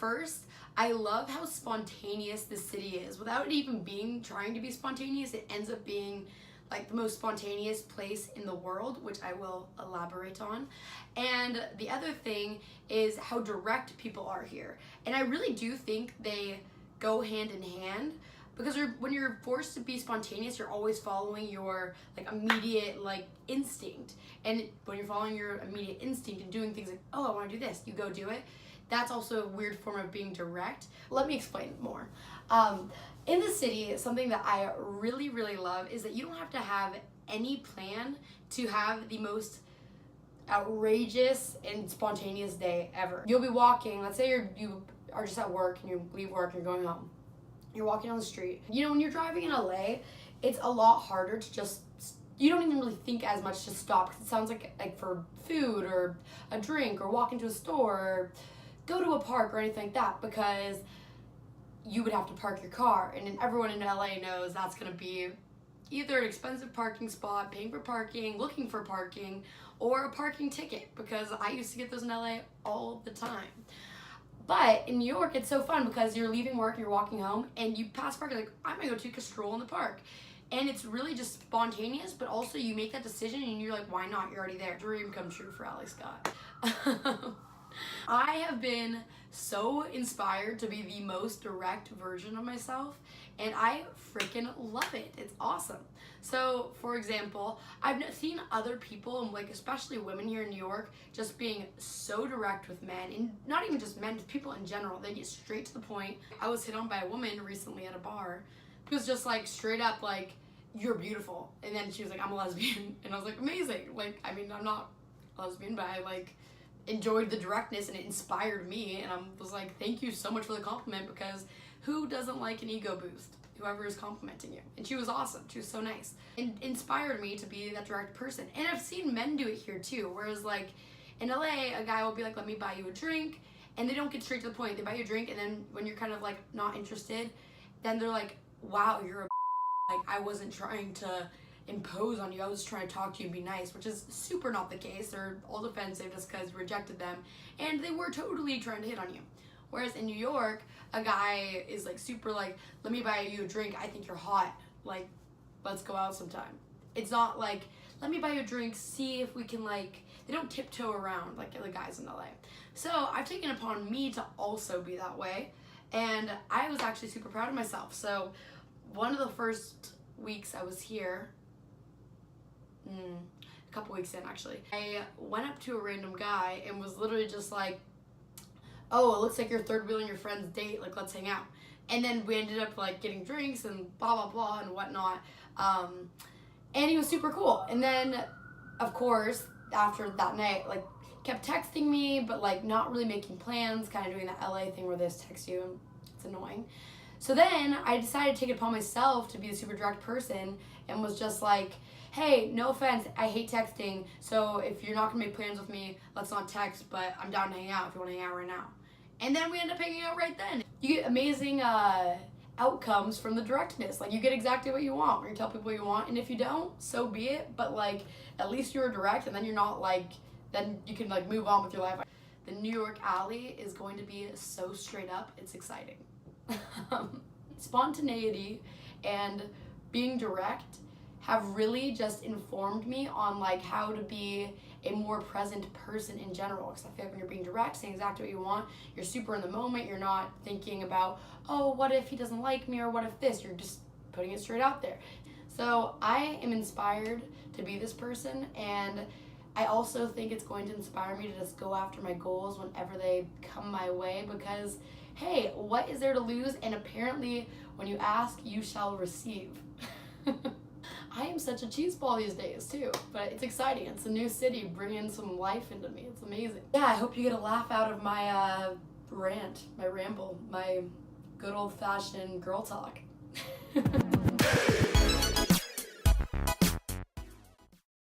first, I love how spontaneous the city is. Without it even trying to be spontaneous, it ends up being like the most spontaneous place in the world, which I will elaborate on. And the other thing is how direct people are here. And I really do think they go hand in hand, because when you're forced to be spontaneous, you're always following your like immediate like instinct. And when you're following your immediate instinct and doing things like, oh, I want to do this, you go do it. That's also a weird form of being direct. Let me explain more. In the city, something that I really, really love is that you don't have to have any plan to have the most outrageous and spontaneous day ever. You'll be walking, let's say you are just at work and you leave work and you're going home. You're walking on the street. You know, when you're driving in LA, it's a lot harder to just, you don't even really think as much to stop, because it sounds like for food or a drink or walk into a store or go to a park or anything like that, because you would have to park your car, and then everyone in LA knows that's going to be either an expensive parking spot, paying for parking, looking for parking, or a parking ticket, because I used to get those in LA all the time. But in New York, it's so fun because you're leaving work and you're walking home and you pass park, you're like, I'm gonna go take a stroll in the park. And it's really just spontaneous, but also you make that decision and you're like, why not? You're already there. Dream come true for Allie Scott. I have been so inspired to be the most direct version of myself, and I freaking love it. It's awesome. So, for example, I've seen other people, and like especially women here in New York, just being so direct with men, and not even just men, just people in general. They get straight to the point. I was hit on by a woman recently at a bar who was just like straight up like, you're beautiful. And then she was like, I'm a lesbian. And I was like, amazing. Like, I mean, I'm not a lesbian, but I like enjoyed the directness and it inspired me, and I was like, thank you so much for the compliment, because who doesn't like an ego boost? Whoever is complimenting you. And she was awesome. She was so nice and inspired me to be that direct person. And I've seen men do it here too, whereas like in LA, a guy will be like, let me buy you a drink, and they don't get straight to the point. They buy you a drink, and then when you're kind of like not interested, then they're like, wow, you're a like, I wasn't trying to impose on you, I was trying to talk to you and be nice, which is super not the case. They're all defensive just because you rejected them, and they were totally trying to hit on you. Whereas in New York, a guy is like super like, let me buy you a drink, I think you're hot, like, let's go out sometime. It's not like, let me buy you a drink, see if we can like, they don't tiptoe around like the guys in LA. So I've taken it upon me to also be that way, and I was actually super proud of myself. So one of the first weeks I was here, a couple weeks in actually, I went up to a random guy and was literally just like, oh, it looks like you're third wheeling your friend's date, like let's hang out. And then we ended up like getting drinks and blah blah blah and whatnot, and he was super cool. And then of course after that night, like, kept texting me but like not really making plans, kind of doing that LA thing where they just text you and it's annoying. So then I decided to take it upon myself to be a super direct person, and was just like, hey, no offense, I hate texting, so if you're not gonna make plans with me, let's not text, but I'm down to hang out if you wanna hang out right now. And then we end up hanging out right then. You get amazing outcomes from the directness. Like, you get exactly what you want when you tell people what you want, and if you don't, so be it, but like, at least you're direct, and then you're not like, then you can like move on with your life. The New York Alley is going to be so straight up, it's exciting. Spontaneity and being direct have really just informed me on like how to be a more present person in general, because I feel like when you're being direct, saying exactly what you want, you're super in the moment, you're not thinking about, oh, what if he doesn't like me, or what if this, you're just putting it straight out there. So I am inspired to be this person, and I also think it's going to inspire me to just go after my goals whenever they come my way, because hey, what is there to lose? And apparently when you ask, you shall receive. I am such a cheeseball these days too, but it's exciting. It's a new city bringing some life into me. It's amazing. Yeah, I hope you get a laugh out of my rant, my ramble, my good old-fashioned girl talk.